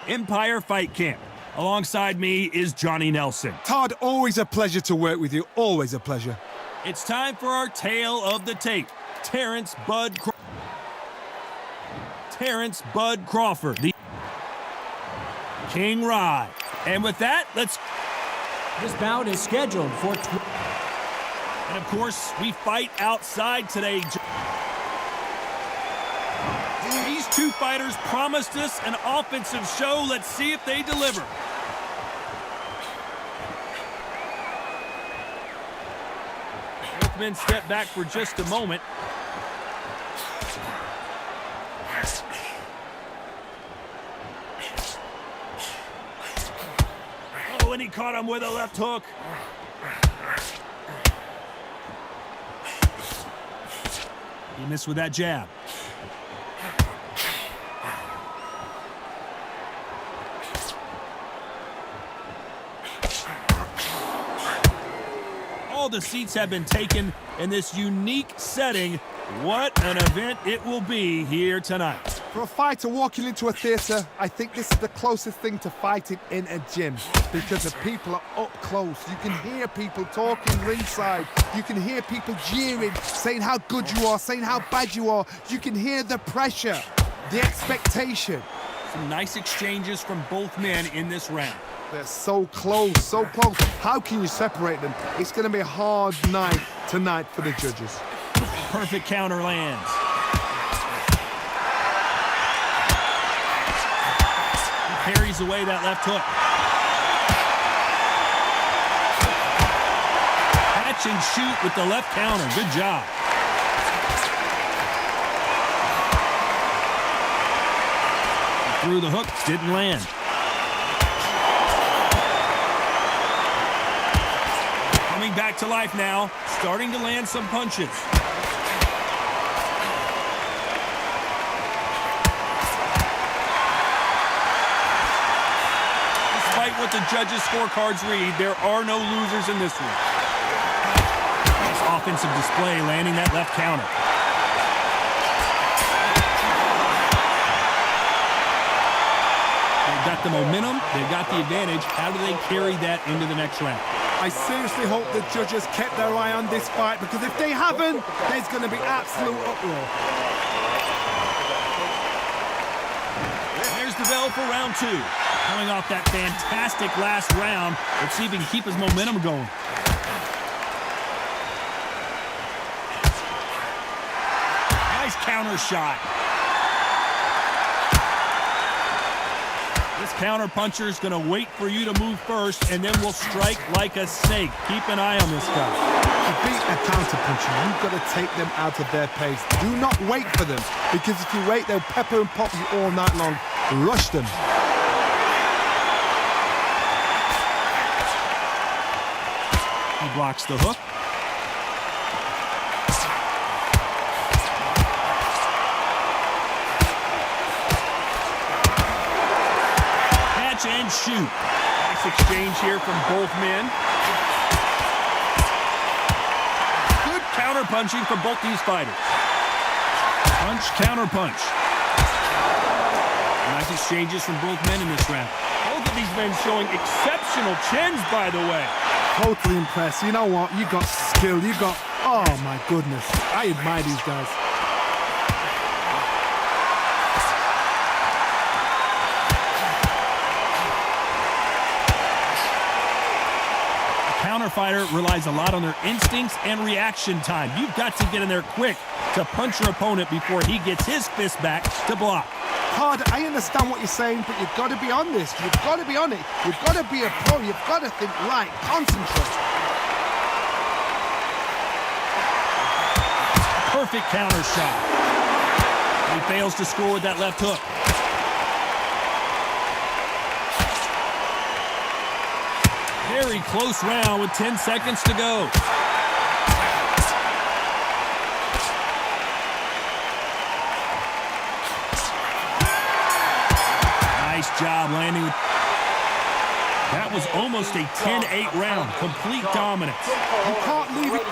Empire Fight Camp. Alongside me is Johnny Nelson. Todd, always a pleasure to work with you. Always a pleasure. It's time for our tale of the tape. Terrance Bud Crawford, the King Rye. And with that, let's... This bout is scheduled for... And of course, we fight outside today. These two fighters promised us an offensive show. Let's see if they deliver. Both men step back for just a moment. Oh, and he caught him with a left hook. He missed with that jab. All the seats have been taken in this unique setting. What an event it will be here tonight. For a fighter walking into a theatre, I think this is the closest thing to fighting in a gym because the people are up close. You can hear people talking ringside. You can hear people jeering, saying how good you are, saying how bad you are. You can hear the pressure, the expectation. Some nice exchanges from both men in this round. They're so close, so close. How can you separate them? It's going to be a hard night tonight for the judges. Perfect counter lands. He parries away that left hook. Catch and shoot with the left counter. Good job. He threw the hook, didn't land. Coming back to life now, starting to land some punches. Despite what the judges' scorecards read, there are no losers in this one. Nice offensive display, landing that left counter. They've got the momentum, they've got the advantage. How do they carry that into the next round? I seriously hope the judges kept their eye on this fight because if they haven't, there's going to be absolute uproar. There's the bell for round two. Coming off that fantastic last round, let's see if he can keep his momentum going. Nice counter shot. This counter puncher is going to wait for you to move first, and then we'll strike like a snake. Keep an eye on this guy. To beat a counter puncher, you've got to take them out of their pace. Do not wait for them, because if you wait, they'll pepper and pop you all night long. Rush them. He blocks the hook. And shoot. Nice exchange here from both men. Good counter punching from both these fighters. Punch, counter punch. Nice exchanges from both men in this round. Both of these men showing exceptional chins, by the way. Totally impressed. You know what? You got skill. You got... Oh, my goodness. I admire these guys. Fighter relies a lot on their instincts and reaction time. You've got to get in there quick to punch your opponent before he gets his fist back to block. Todd, I understand what you're saying, but you've got to be on this. You've got to be on it. You've got to be a pro. You've got to think right. Concentrate. Perfect counter shot. He fails to score with that left hook. Very close round with 10 seconds to go. Nice job landing. That was almost a 10-8 round. Complete dominance. You can't leave it.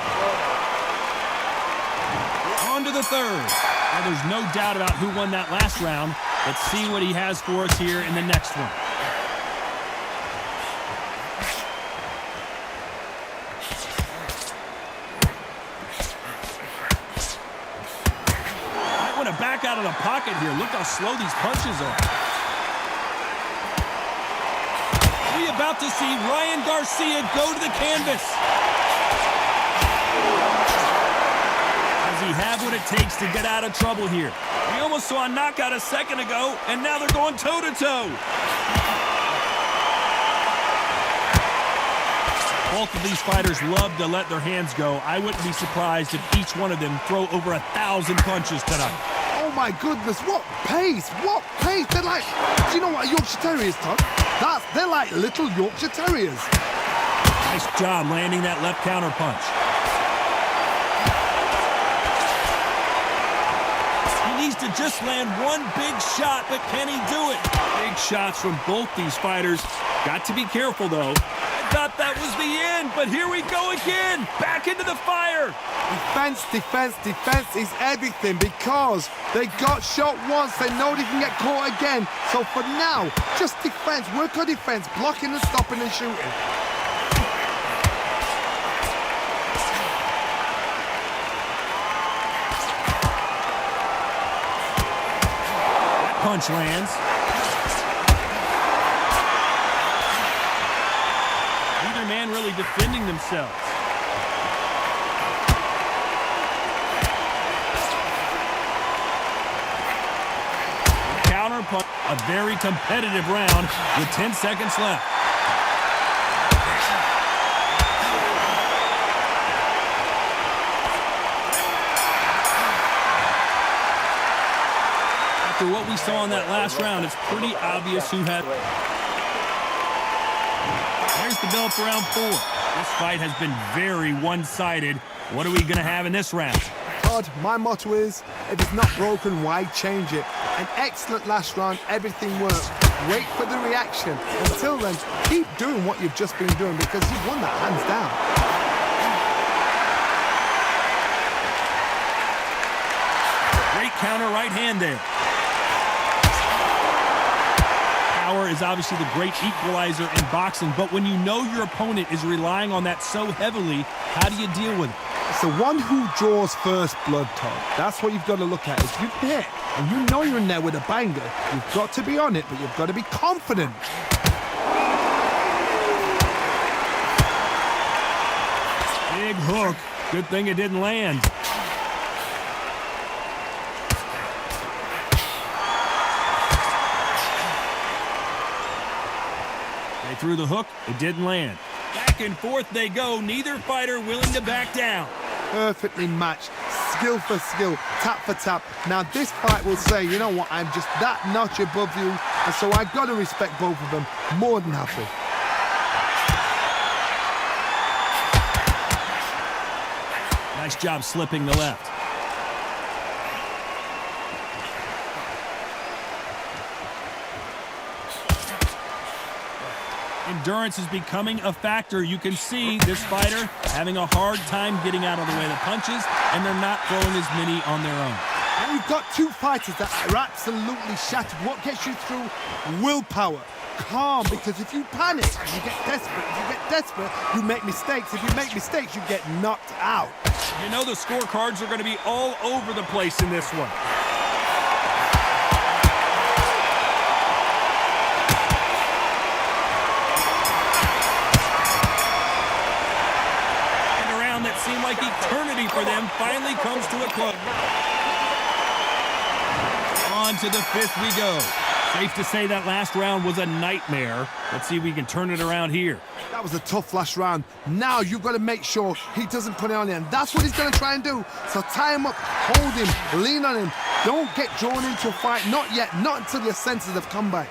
On to the third. Well, there's no doubt about who won that last round. Let's see what he has for us here in the next one. Might want to back out of the pocket here. Look how slow these punches are. We about to see Ryan Garcia go to the canvas. Does he have what it takes to get out of trouble here? We almost saw a knockout a second ago, and now they're going toe-to-toe. Both of these fighters love to let their hands go. I wouldn't be surprised if each one of them throw over 1,000 punches tonight. Oh my goodness, what pace, what pace. They're like, do you know what a Yorkshire Terrier is, Todd? They're like little Yorkshire Terriers. Nice job landing that left counter punch. He needs to just land one big shot, but can he do it? Big shots from both these fighters. Got to be careful, though. I thought that was the end, but here we go again. Back into the fire. Defense, defense, defense is everything because they got shot once. They know they can get caught again. So for now, just defense. Work on defense, blocking and stopping and shooting. Punch lands. Neither man really defending themselves. Counter punch. A very competitive round with 10 seconds left. After what we saw in that last round, it's pretty obvious who had. There's the bell for round 4. This fight has been very one-sided. What are we going to have in this round? Todd, my motto is, if it's not broken, why change it? An excellent last round, everything worked. Wait for the reaction. Until then, keep doing what you've just been doing because you've won that hands down. Great counter right hand there. Power is obviously the great equalizer in boxing, but when you know your opponent is relying on that so heavily, how do you deal with it? It's the one who draws first blood, Todd. That's what you've got to look at. If you hit and you know you're in there with a banger, you've got to be on it, but you've got to be confident. Big hook. Good thing it didn't land. They threw the hook. It didn't land. Back and forth they go. Neither fighter willing to back down. Perfectly matched. Skill for skill. Tap for tap. Now this fight will say, you know what, I'm just that notch above you. And so I've got to respect both of them. More than happy. Nice job slipping the left. Endurance is becoming a factor. You can see this fighter having a hard time getting out of the way of the punches, and they're not throwing as many on their own. And you've got two fighters that are absolutely shattered. What gets you through? Willpower. Calm, because if you panic, you get desperate. If you get desperate, you make mistakes. If you make mistakes, you get knocked out. You know the scorecards are going to be all over the place in this one. And a round that seemed like eternity for them finally comes to a close. On to the 5th we go. Safe to say that last round was a nightmare. Let's see if we can turn it around here. That was a tough last round. Now you've got to make sure he doesn't put it on him. That's what he's going to try and do. So tie him up, hold him, lean on him. Don't get drawn into a fight. Not yet. Not until your senses have come back.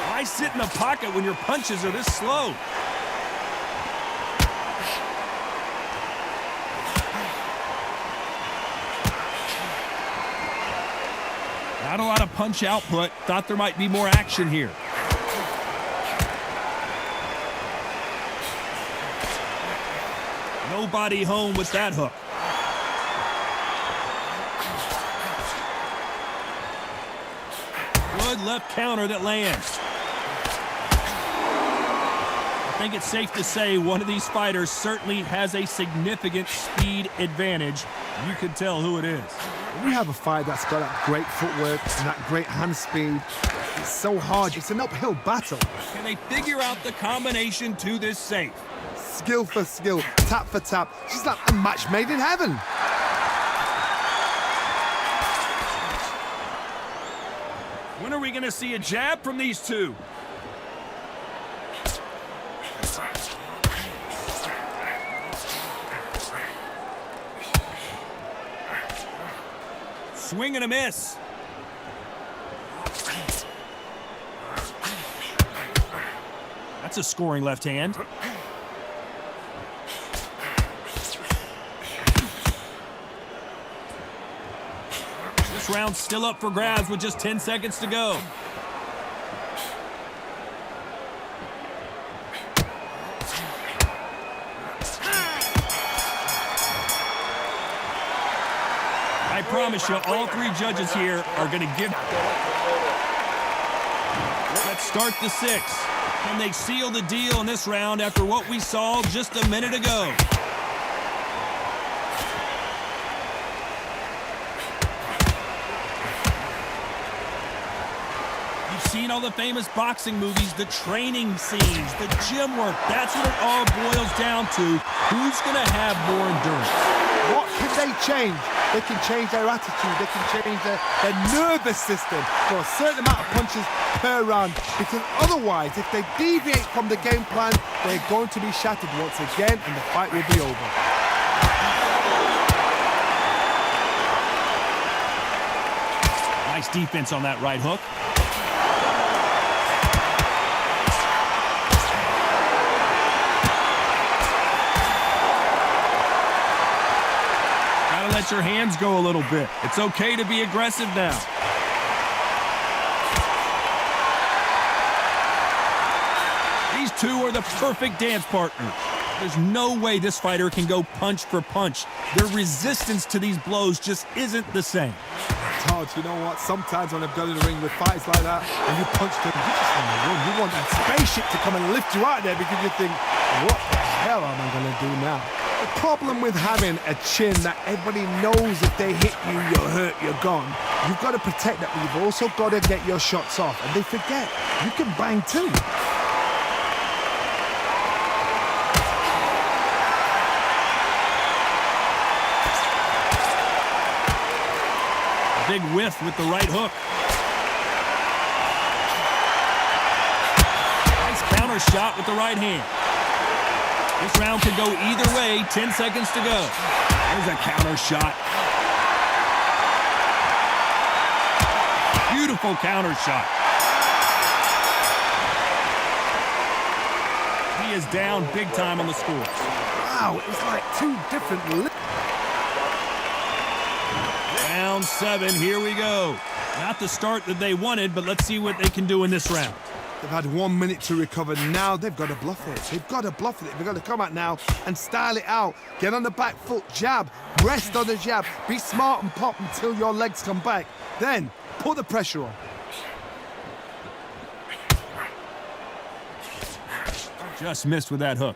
Why sit in the pocket when your punches are this slow? Not a lot of punch output. Thought there might be more action here. Nobody home with that hook. left counter that lands. I think it's safe to say one of these fighters certainly has a significant speed advantage. You can tell who it is. When you have a fight that's got that great footwork and that great hand speed, it's so hard. It's an uphill battle. Can they figure out the combination to this safe? Skill for skill, tap for tap. She's like a match made in heaven. When are we going to see a jab from these two? Swing and a miss. That's a scoring left hand. This round's still up for grabs with just 10 seconds to go. I promise you, all three judges here are going to give... Let's start the sixth. Can they seal the deal in this round after what we saw just a minute ago? You've seen all the famous boxing movies, the training scenes, the gym work. That's what it all boils down to. Who's going to have more endurance? What can they change? They can change their attitude. They can change their nervous system for a certain amount of punches per round. Because otherwise, if they deviate from the game plan, they're going to be shattered once again and the fight will be over. Nice defense on that right hook. Let your hands go a little bit. It's okay to be aggressive now. These two are the perfect dance partners. There's no way this fighter can go punch for punch. Their resistance to these blows just isn't the same. Todd, you know what? Sometimes when I've gone in the ring with fights like that and you punch them, you just want to run. You want that spaceship to come and lift you out there because you think, what the hell am I going to do now? The problem with having a chin that everybody knows if they hit you, you're hurt, you're gone. You've got to protect that, but you've also got to get your shots off. And they forget, you can bang too. Big whiff with the right hook. Nice counter shot with the right hand. This round could go either way. 10 seconds to go. There's a counter shot. Beautiful counter shot. He is down big time on the score. Wow, it was like two different... Round 7, here we go. Not the start that they wanted, but let's see what they can do in this round. They've had 1 minute to recover. Now they've got to bluff it. They've got to bluff it. They've got to come out now and style it out. Get on the back foot, jab, rest on the jab. Be smart and pop until your legs come back. Then put the pressure on. Just missed with that hook.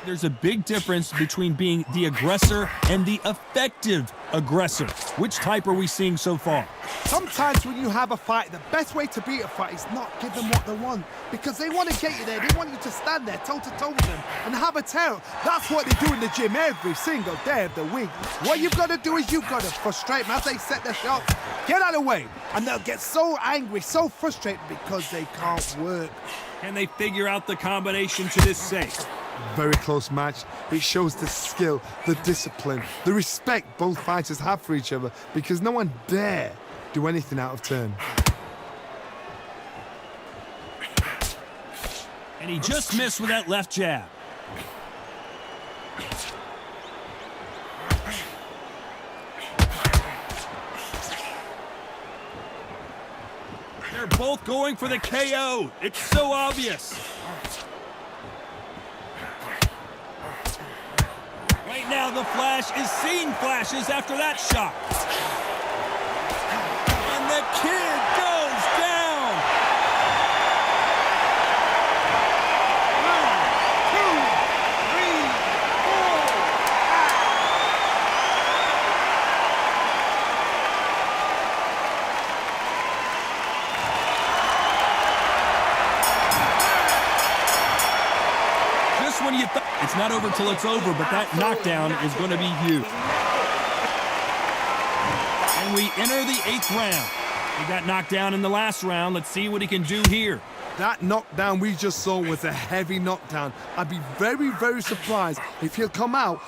There's a big difference between being the aggressor and the effective aggressor. Which type are we seeing so far? Sometimes when you have a fight, the best way to beat a fight is not give them what they want. Because they want to get you there. They want you to stand there toe-to-toe with them and have a tear. That's what they do in the gym every single day of the week. What you've got to do is you've got to frustrate them as they set their shots. Get out of the way. And they'll get so angry, so frustrated because they can't work. Can they figure out the combination to this safe? Very close match. It shows the skill, the discipline, the respect both fighters have for each other because no one dare do anything out of turn. And he just missed with that left jab. They're both going for the KO. It's so obvious. Right now, the Flash is seeing flashes after that shot. And the kid goes down. 1, 2, 3, 4. Just when you thought it's not over till it's over, but that knockdown is going to be huge. And we enter the 8th round. He got knocked down in the last round. Let's see what he can do here. That knockdown we just saw was a heavy knockdown. I'd be very, very surprised if he'll come out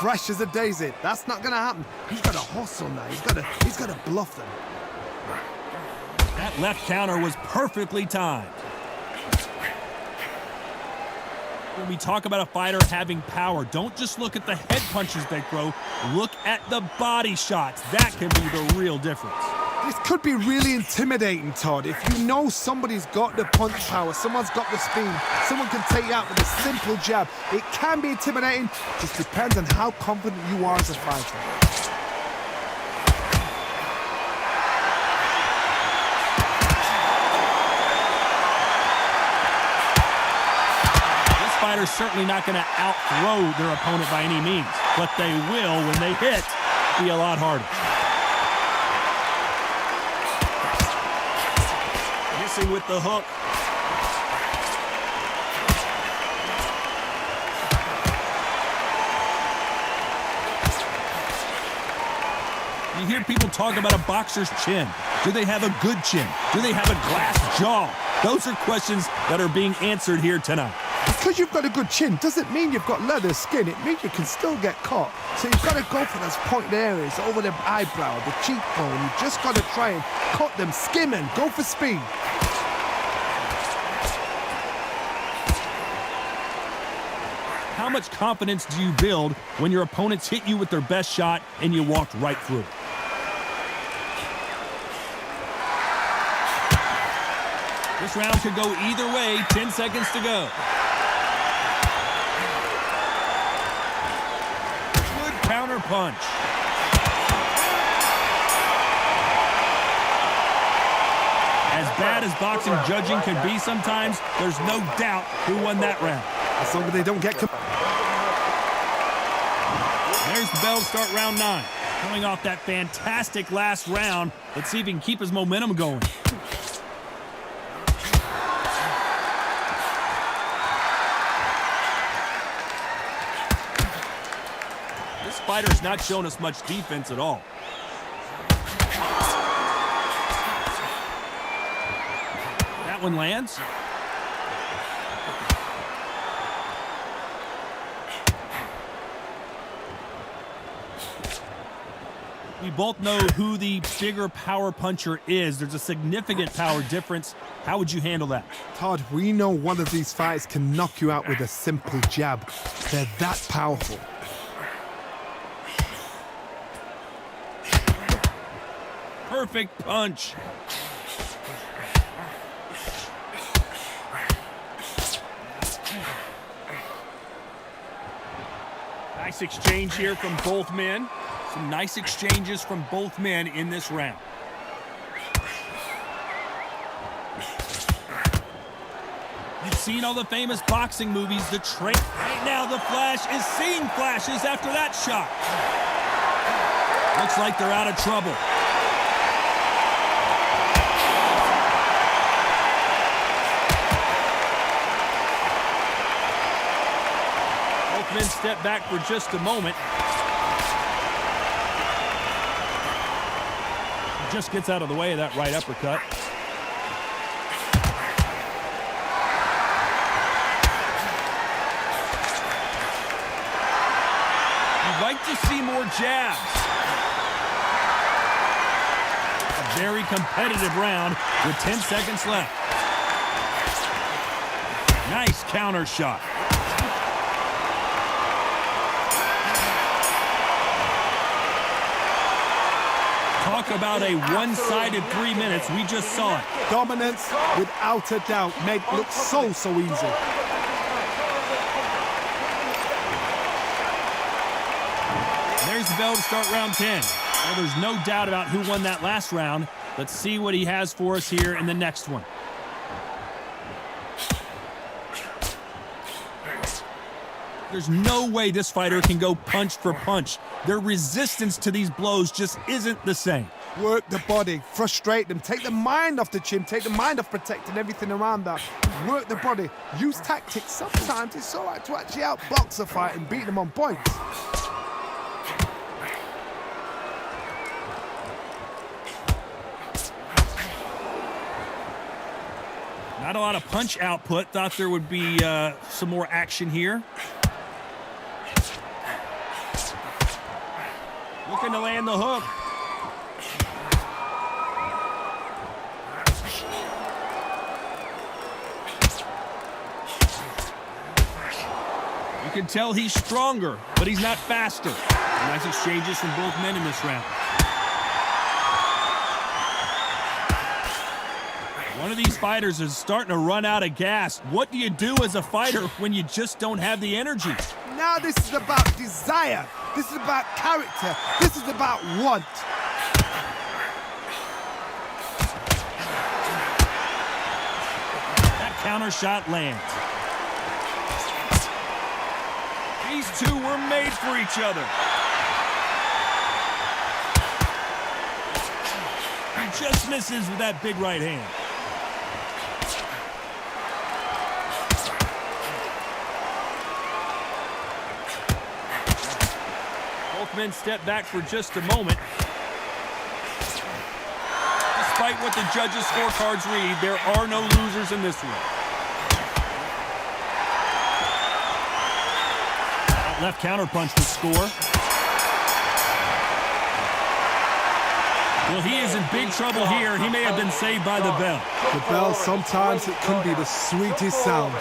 fresh as a daisy. That's not going to happen. He's got to hustle now. He's got to bluff them. That left counter was perfectly timed. When we talk about a fighter having power, don't just look at the head punches they throw. Look at the body shots. That can be the real difference. This could be really intimidating, Todd. If you know somebody's got the punch power, someone's got the speed, someone can take you out with a simple jab, it can be intimidating. Just depends on how confident you are as a fighter. Fighter's certainly not going to out-throw their opponent by any means, but they will, when they hit, be a lot harder. Missing with the hook. You hear people talk about a boxer's chin. Do they have a good chin? Do they have a glass jaw? Those are questions that are being answered here tonight. Because you've got a good chin doesn't mean you've got leather skin. It means you can still get caught. So you've got to go for those pointed areas over the eyebrow, the cheekbone. You've just got to try and cut them, skim and go for speed. How much confidence do you build when your opponents hit you with their best shot and you walked right through it? This round could go either way. 10 seconds to go. Good counter punch. As bad as boxing judging can be sometimes, there's no doubt who won that round. As long as they don't get... There's the bell to start round 9. Coming off that fantastic last round, let's see if he can keep his momentum going. This fighter's not shown us much defense at all. That one lands. We both know who the bigger power puncher is. There's a significant power difference. How would you handle that? Todd, we know one of these fighters can knock you out with a simple jab. They're that powerful. Perfect punch. Nice exchange here from both men. Some nice exchanges from both men in this round. You've seen all the famous boxing movies, the train. Right now, the Flash is seeing flashes after that shot. Looks like they're out of trouble. Both men step back for just a moment. Just gets out of the way of that right uppercut. You'd like to see more jabs. A very competitive round with 10 seconds left. Nice counter shot. Talk about a one-sided 3 minutes. We just saw it. Dominance, without a doubt, made it look so easy. There's the bell to start round 10. Well, there's no doubt about who won that last round. Let's see what he has for us here in the next one. There's no way this fighter can go punch for punch. Their resistance to these blows just isn't the same. Work the body, frustrate them, take the mind off the chin, take the mind off protecting everything around that. Work the body, use tactics. Sometimes it's all right to actually outbox a fight and beat them on points. Not a lot of punch output. Thought there would be some more action here. Looking to land the hook. You can tell he's stronger, but he's not faster. Nice exchanges from both men in this round. One of these fighters is starting to run out of gas. What do you do as a fighter when you just don't have the energy? Now this is about desire. This is about character. This is about want. That counter shot lands. These two were made for each other. He just misses with that big right hand. Both men step back for just a moment. Despite what the judges' scorecards read, there are no losers in this one. That left counterpunch will score. Well, he is in big trouble here. He may have been saved by the bell. The bell, sometimes it can be the sweetest sound.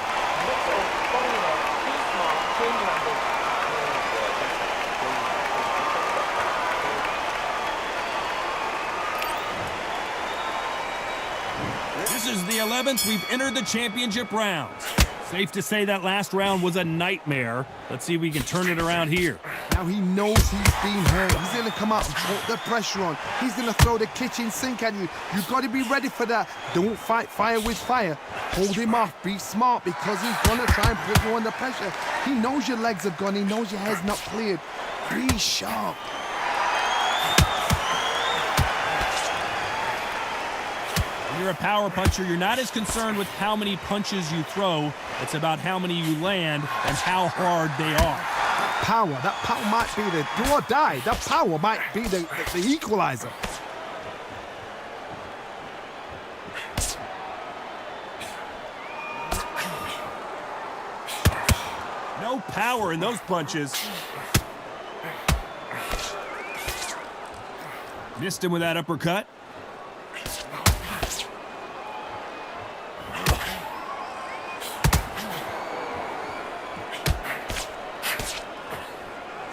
This is the 11th. We've entered the championship rounds. Safe to say that last round was a nightmare. Let's see if we can turn it around here. Now he knows he's been hurt. He's going to come out and put the pressure on. He's going to throw the kitchen sink at you. You've got to be ready for that. Don't fight fire with fire. Hold him off. Be smart because he's going to try and put you under pressure. He knows your legs are gone. He knows your head's not cleared. Be sharp. When you're a power puncher, you're not as concerned with how many punches you throw. It's about how many you land and how hard they are. That power might be the do or die. That power might be the equalizer. No power in those punches. Missed him with that uppercut.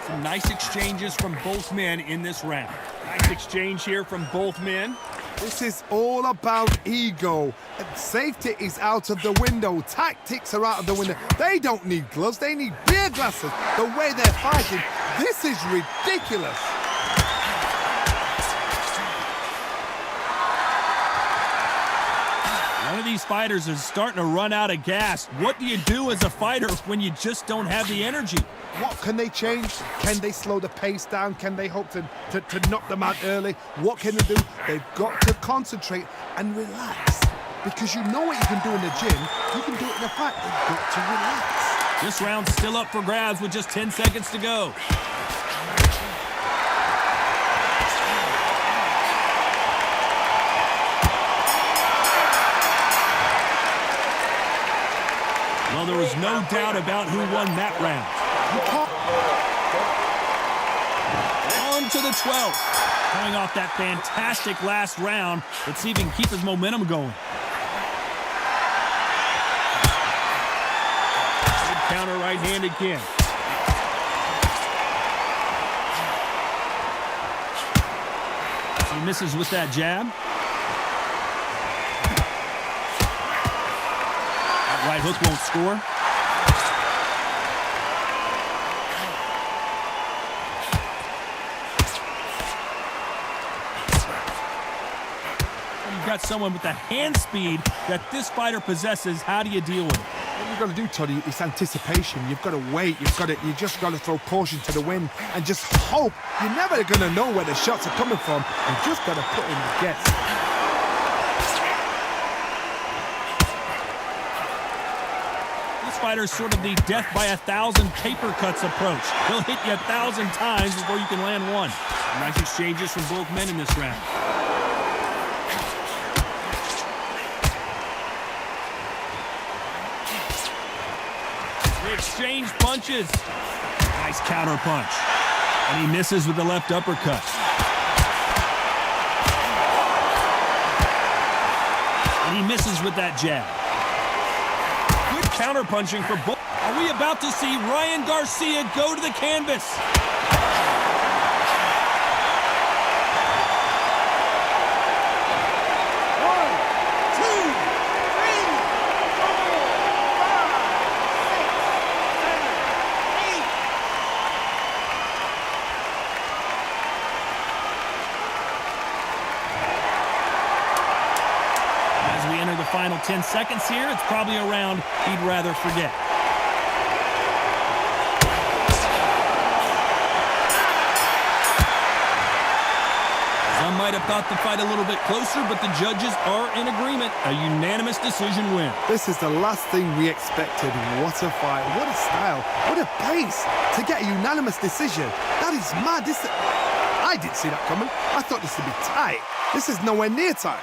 Some nice exchanges from both men in this round. Nice exchange here from both men. This is all about ego. Safety is out of the window. Tactics are out of the window. They don't need gloves. They need beer glasses. The way they're fighting, this is ridiculous. One of these fighters is starting to run out of gas. What do you do as a fighter when you just don't have the energy? What can they change? Can they slow the pace down? Can they hope to knock them out early? What can they do? They've got to concentrate and relax. Because you know what you can do in the gym, you can do it in a fight. They've got to relax. This round's still up for grabs with just 10 seconds to go. Well, there was no doubt about who won that round. On to the 12th. Coming off that fantastic last round. Let's see if he can keep his momentum going. Good counter right hand again. He misses with that jab. That right hook won't score. got someone with the hand speed that this fighter possesses. How do you deal with it? What you've got to do, Tony, is anticipation. You've got to wait. You just got to throw caution to the wind and just hope. You're never going to know where the shots are coming from. You just got to put in the gets. This fighter's sort of the death by 1,000 paper cuts approach. He'll hit you 1,000 times before you can land one. Nice exchanges from both men in this round. They exchange punches. Nice counter punch. And he misses with the left uppercut. And he misses with that jab. Good counter punching for both. Are we about to see Ryan Garcia go to the canvas? The final 10 seconds here, it's probably a round he'd rather forget. Some might have thought the fight a little bit closer, but the judges are in agreement. A unanimous decision win. This is the last thing we expected. What a fight, what a style, what a pace to get a unanimous decision. That is mad. I didn't see that coming. I thought this would be tight. This is nowhere near tight.